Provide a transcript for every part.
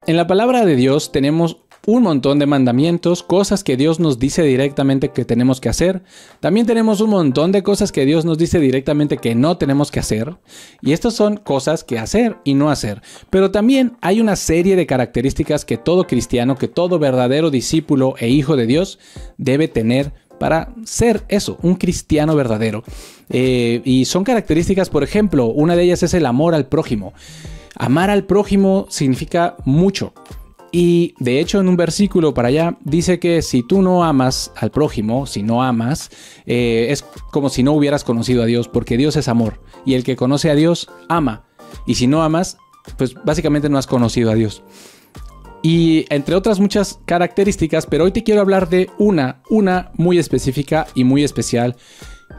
En la palabra de Dios tenemos un montón de mandamientos, cosas que Dios nos dice directamente que tenemos que hacer. También tenemos un montón de cosas que Dios nos dice directamente que no tenemos que hacer. Y estas son cosas que hacer y no hacer. Pero también hay una serie de características que todo cristiano, que todo verdadero discípulo e hijo de Dios debe tener para ser eso, un cristiano verdadero. Y son características, por ejemplo, una de ellas es el amor al prójimo. Amar al prójimo significa mucho. Y de hecho en un versículo para allá dice que si tú no amas al prójimo, si no amas, es como si no hubieras conocido a Dios, porque Dios es amor. Y el que conoce a Dios, ama. Y si no amas, pues básicamente no has conocido a Dios. Y entre otras muchas características, pero hoy te quiero hablar de una muy específica y muy especial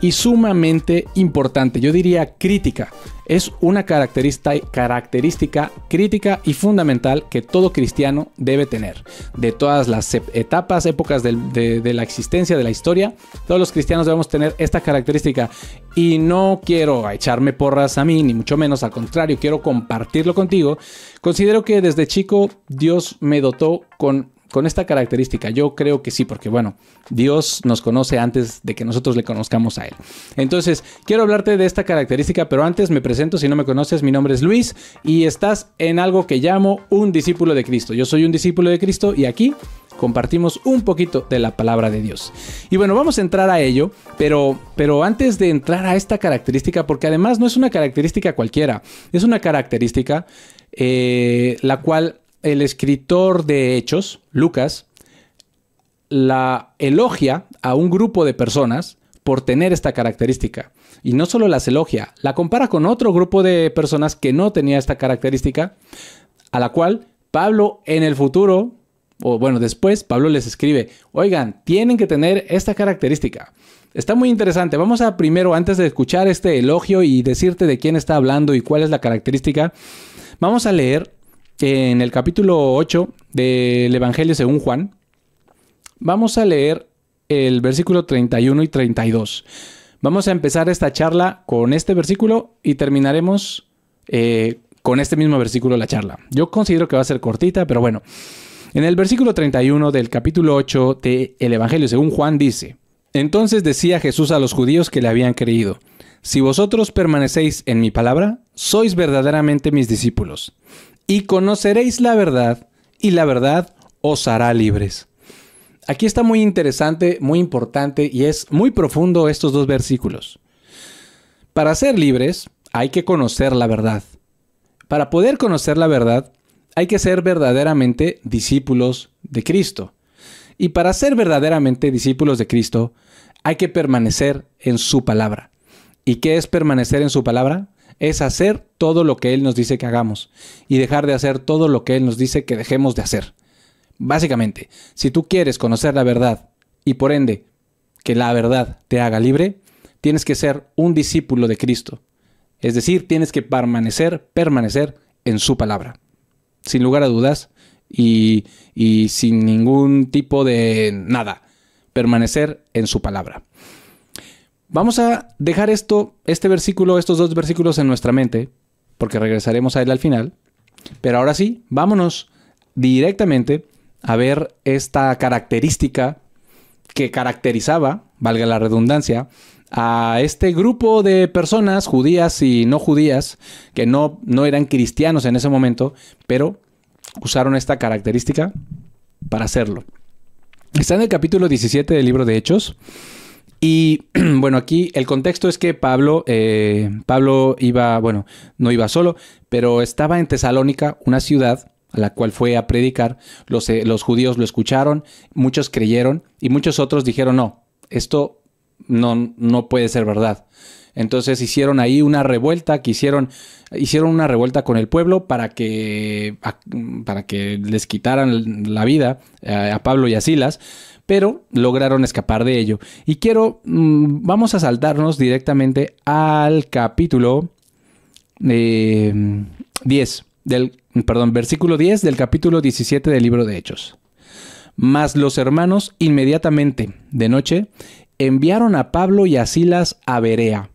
y sumamente importante, yo diría crítica. Es una característica crítica y fundamental que todo cristiano debe tener. De todas las épocas de la existencia de la historia, todos los cristianos debemos tener esta característica. Y no quiero echarme porras a mí, ni mucho menos, al contrario, quiero compartirlo contigo. Considero que desde chico Dios me dotó con esta característica. Yo creo que sí, porque bueno, Dios nos conoce antes de que nosotros le conozcamos a Él. Entonces, quiero hablarte de esta característica, pero antes me presento. Si no me conoces, mi nombre es Luis y estás en algo que llamo un discípulo de Cristo. Yo soy un discípulo de Cristo y aquí compartimos un poquito de la palabra de Dios. Y bueno, vamos a entrar a ello, pero antes de entrar a esta característica, porque además no es una característica cualquiera, es una característica la cual el escritor de Hechos, Lucas, la elogia a un grupo de personas por tener esta característica. Y no solo las elogia, la compara con otro grupo de personas que no tenía esta característica, a la cual Pablo en el futuro, o bueno, después, Pablo les escribe, oigan, tienen que tener esta característica. Está muy interesante. Vamos a primero, antes de escuchar este elogio y decirte de quién está hablando y cuál es la característica, vamos a leer en el capítulo 8 del Evangelio según Juan. Vamos a leer el versículo 31 y 32. Vamos a empezar esta charla con este versículo y terminaremos con este mismo versículo la charla. Yo considero que va a ser cortita, pero bueno. En el versículo 31 del capítulo 8 del Evangelio según Juan dice: Entonces decía Jesús a los judíos que le habían creído: Si vosotros permanecéis en mi palabra, sois verdaderamente mis discípulos, y conoceréis la verdad, y la verdad os hará libres. Aquí está muy interesante, muy importante, y es muy profundo estos dos versículos. Para ser libres, hay que conocer la verdad. Para poder conocer la verdad, hay que ser verdaderamente discípulos de Cristo. Y para ser verdaderamente discípulos de Cristo, hay que permanecer en su palabra. ¿Y qué es permanecer en su palabra? Es hacer todo lo que Él nos dice que hagamos y dejar de hacer todo lo que Él nos dice que dejemos de hacer. Básicamente, si tú quieres conocer la verdad y por ende que la verdad te haga libre, tienes que ser un discípulo de Cristo. Es decir, tienes que permanecer en su palabra. Sin lugar a dudas y sin ningún tipo de nada. Permanecer en su palabra. Vamos a dejar estos dos versículos en nuestra mente, porque regresaremos a él al final. Pero ahora sí, vámonos directamente a ver esta característica que caracterizaba, valga la redundancia, a este grupo de personas judías y no judías que no eran cristianos en ese momento, pero usaron esta característica para hacerlo. Está en el capítulo 17 del libro de Hechos. Y bueno, aquí el contexto es que Pablo iba, bueno, no iba solo, pero estaba en Tesalónica, una ciudad a la cual fue a predicar. Los judíos lo escucharon, muchos creyeron y muchos otros dijeron, no, esto no puede ser verdad. Entonces hicieron ahí una revuelta, hicieron una revuelta con el pueblo para que les quitaran la vida a Pablo y a Silas, pero lograron escapar de ello. Y vamos a saltarnos directamente al capítulo versículo 10 del capítulo 17 del libro de Hechos. Mas los hermanos inmediatamente de noche enviaron a Pablo y a Silas a Berea,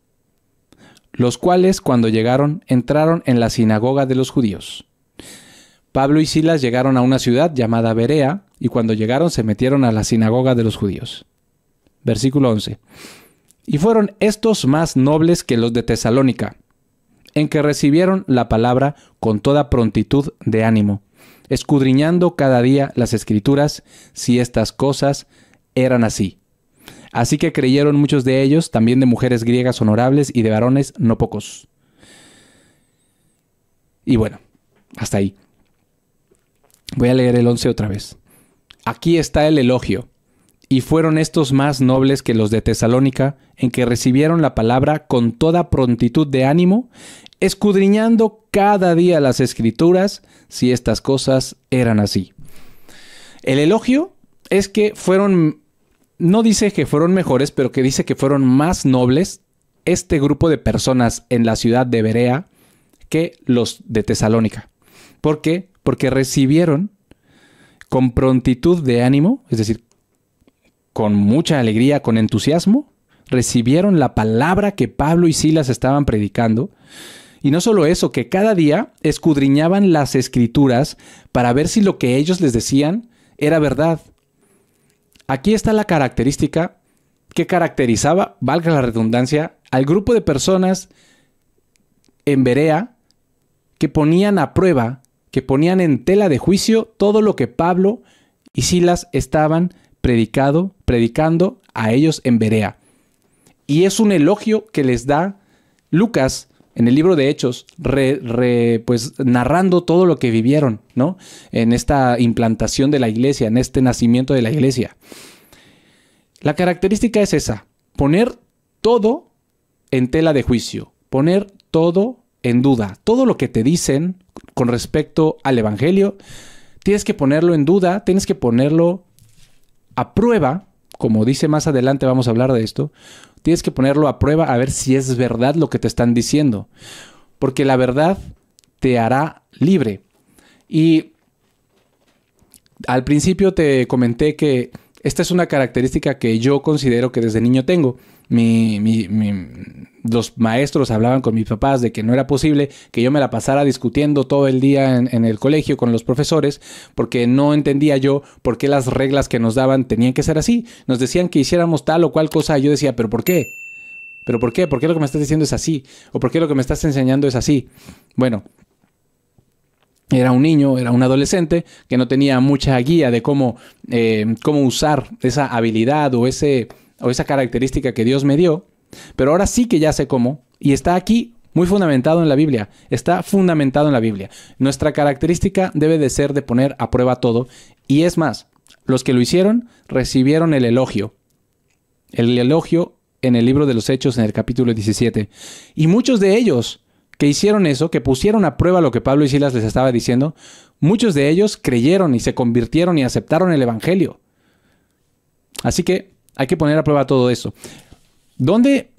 los cuales cuando llegaron entraron en la sinagoga de los judíos. Pablo y Silas llegaron a una ciudad llamada Berea, y cuando llegaron se metieron a la sinagoga de los judíos. Versículo 11. Y fueron estos más nobles que los de Tesalónica, en que recibieron la palabra con toda prontitud de ánimo, escudriñando cada día las Escrituras, si estas cosas eran así. Así que creyeron muchos de ellos, también de mujeres griegas honorables y de varones no pocos. Y bueno, hasta ahí. Voy a leer el 11 otra vez. Aquí está el elogio. Y fueron estos más nobles que los de Tesalónica, en que recibieron la palabra con toda prontitud de ánimo, escudriñando cada día las Escrituras, si estas cosas eran así. El elogio es que fueron, no dice que fueron mejores, pero que dice que fueron más nobles este grupo de personas en la ciudad de Berea que los de Tesalónica. ¿Por qué? Porque recibieron con prontitud de ánimo, es decir, con mucha alegría, con entusiasmo, recibieron la palabra que Pablo y Silas estaban predicando. Y no solo eso, que cada día escudriñaban las Escrituras para ver si lo que ellos les decían era verdad. Aquí está la característica que caracterizaba, valga la redundancia, al grupo de personas en Berea que ponían a prueba, que ponían en tela de juicio todo lo que Pablo y Silas estaban predicando a ellos en Berea. Y es un elogio que les da Lucas en el libro de Hechos, pues narrando todo lo que vivieron, ¿no? En esta implantación de la iglesia, en este nacimiento de la iglesia. La característica es esa, poner todo en tela de juicio, poner todo en duda. Todo lo que te dicen con respecto al evangelio, tienes que ponerlo en duda, tienes que ponerlo a prueba, como dice más adelante, vamos a hablar de esto. Tienes que ponerlo a prueba a ver si es verdad lo que te están diciendo, porque la verdad te hará libre. Y al principio te comenté que esta es una característica que yo considero que desde niño tengo. Los maestros hablaban con mis papás de que no era posible que yo me la pasara discutiendo todo el día en el colegio con los profesores, porque no entendía yo por qué las reglas que nos daban tenían que ser así. Nos decían que hiciéramos tal o cual cosa y yo decía, ¿pero por qué? ¿Pero por qué? ¿Por qué lo que me estás diciendo es así? ¿O por qué lo que me estás enseñando es así? Bueno, era un niño, era un adolescente que no tenía mucha guía de cómo usar esa habilidad o esa característica que Dios me dio. Pero ahora sí que ya sé cómo, y está aquí muy fundamentado en la Biblia. Está fundamentado en la Biblia. Nuestra característica debe de ser de poner a prueba todo. Y es más, los que lo hicieron recibieron el elogio. El elogio en el libro de los Hechos en el capítulo 17. Y muchos de ellos que hicieron eso, que pusieron a prueba lo que Pablo y Silas les estaba diciendo, muchos de ellos creyeron y se convirtieron y aceptaron el evangelio. Así que hay que poner a prueba todo eso. Donde,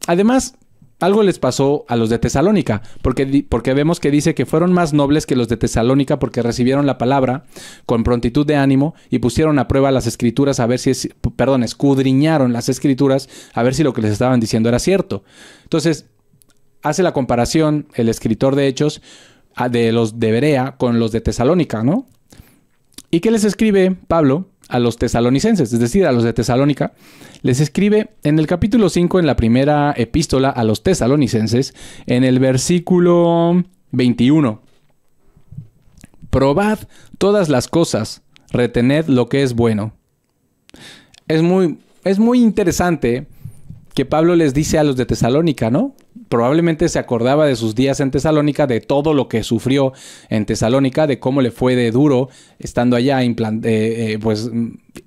además, algo les pasó a los de Tesalónica, porque vemos que dice que fueron más nobles que los de Tesalónica porque recibieron la palabra con prontitud de ánimo y pusieron a prueba las Escrituras a ver si escudriñaron las Escrituras a ver si lo que les estaban diciendo era cierto. Entonces, hace la comparación el escritor de Hechos de los de Berea con los de Tesalónica, ¿no? ¿Y qué les escribe Pablo a los tesalonicenses? Es decir, a los de Tesalónica. Les escribe en el capítulo 5, en la primera epístola a los tesalonicenses, en el versículo 21. Probad todas las cosas, retened lo que es bueno. Es muy interesante que Pablo les dice a los de Tesalónica, ¿no? Probablemente se acordaba de sus días en Tesalónica, de todo lo que sufrió en Tesalónica, de cómo le fue de duro estando allá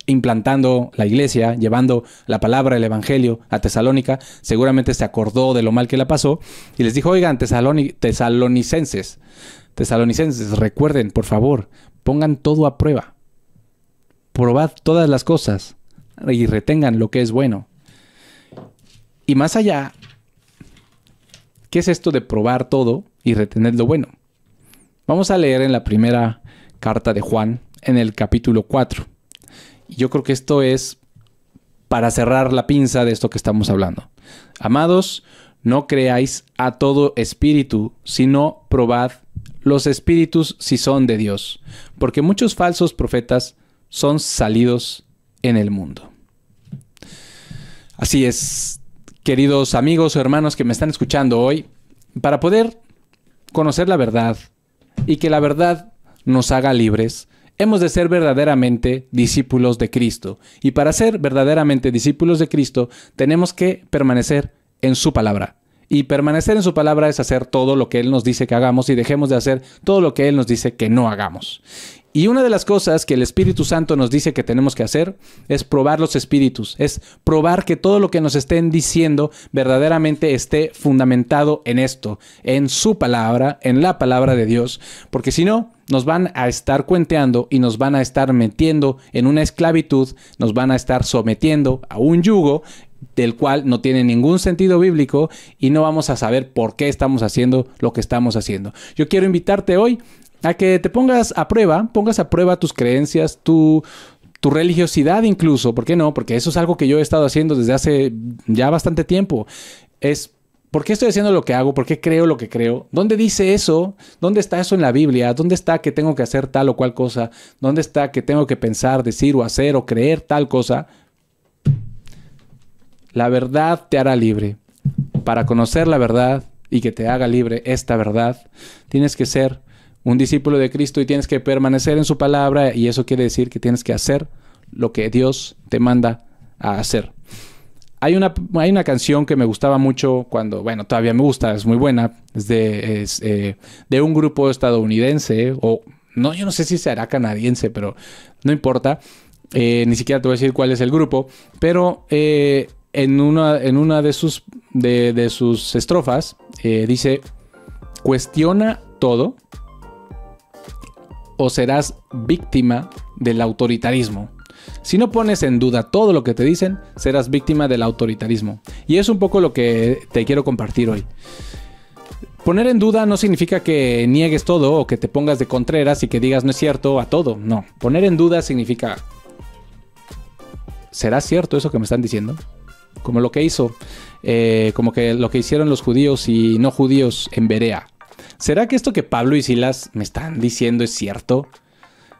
implantando la iglesia, llevando la palabra, el evangelio a Tesalónica. Seguramente se acordó de lo mal que la pasó y les dijo, oigan, tesalonicenses, recuerden, por favor, pongan todo a prueba. Probad todas las cosas y retengan lo que es bueno. Y más allá, ¿qué es esto de probar todo y retener lo bueno? Vamos a leer en la primera carta de Juan, en el capítulo 4. Y yo creo que esto es para cerrar la pinza de esto que estamos hablando. Amados, no creáis a todo espíritu, sino probad los espíritus si son de Dios, porque muchos falsos profetas son salidos en el mundo. Así es, queridos amigos o hermanos que me están escuchando hoy, para poder conocer la verdad y que la verdad nos haga libres, hemos de ser verdaderamente discípulos de Cristo. Y para ser verdaderamente discípulos de Cristo, tenemos que permanecer en su palabra. Y permanecer en su palabra es hacer todo lo que Él nos dice que hagamos y dejemos de hacer todo lo que Él nos dice que no hagamos. Y una de las cosas que el Espíritu Santo nos dice que tenemos que hacer es probar los espíritus, es probar que todo lo que nos estén diciendo verdaderamente esté fundamentado en esto, en su palabra, en la palabra de Dios, porque si no, nos van a estar cuenteando y nos van a estar metiendo en una esclavitud, nos van a estar sometiendo a un yugo del cual no tiene ningún sentido bíblico y no vamos a saber por qué estamos haciendo lo que estamos haciendo. Yo quiero invitarte hoy a que te pongas a prueba tus creencias, tu religiosidad incluso, ¿por qué no? Porque eso es algo que yo he estado haciendo desde hace ya bastante tiempo. ¿Por qué estoy haciendo lo que hago? ¿Por qué creo lo que creo? ¿Dónde dice eso? ¿Dónde está eso en la Biblia? ¿Dónde está que tengo que hacer tal o cual cosa? ¿Dónde está que tengo que pensar, decir o hacer o creer tal cosa? La verdad te hará libre. Para conocer la verdad y que te haga libre esta verdad, tienes que ser un discípulo de Cristo y tienes que permanecer en su palabra, y eso quiere decir que tienes que hacer lo que Dios te manda a hacer. Hay una canción que me gustaba mucho cuando, bueno, todavía me gusta, es muy buena, es de un grupo estadounidense, o no, yo no sé si será canadiense, pero no importa, ni siquiera te voy a decir cuál es el grupo, pero en una de sus estrofas dice: cuestiona todo o serás víctima del autoritarismo. Si no pones en duda todo lo que te dicen, serás víctima del autoritarismo. Y es un poco lo que te quiero compartir hoy. Poner en duda no significa que niegues todo o que te pongas de contreras y que digas no es cierto a todo. No, poner en duda significa: ¿será cierto eso que me están diciendo? Como lo que lo que hicieron los judíos y no judíos en Berea. ¿Será que esto que Pablo y Silas me están diciendo es cierto?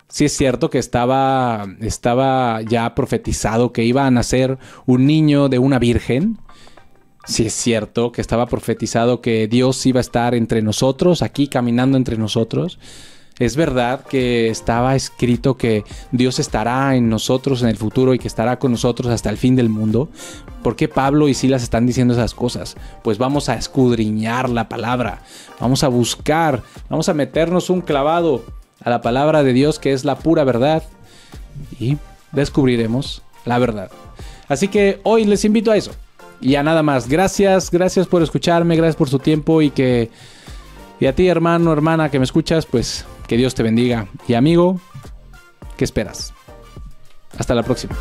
Sí es cierto que estaba ya profetizado que iba a nacer un niño de una virgen. Sí es cierto que estaba profetizado que Dios iba a estar entre nosotros, aquí caminando entre nosotros. Es verdad que estaba escrito que Dios estará en nosotros en el futuro y que estará con nosotros hasta el fin del mundo. ¿Por qué Pablo y Silas están diciendo esas cosas? Pues vamos a escudriñar la palabra, vamos a buscar, vamos a meternos un clavado a la palabra de Dios, que es la pura verdad, y descubriremos la verdad. Así que hoy les invito a eso. Y a nada más. Gracias por escucharme, gracias por su tiempo y a ti, hermano, hermana, que me escuchas, pues que Dios te bendiga. Y amigo, ¿qué esperas? Hasta la próxima.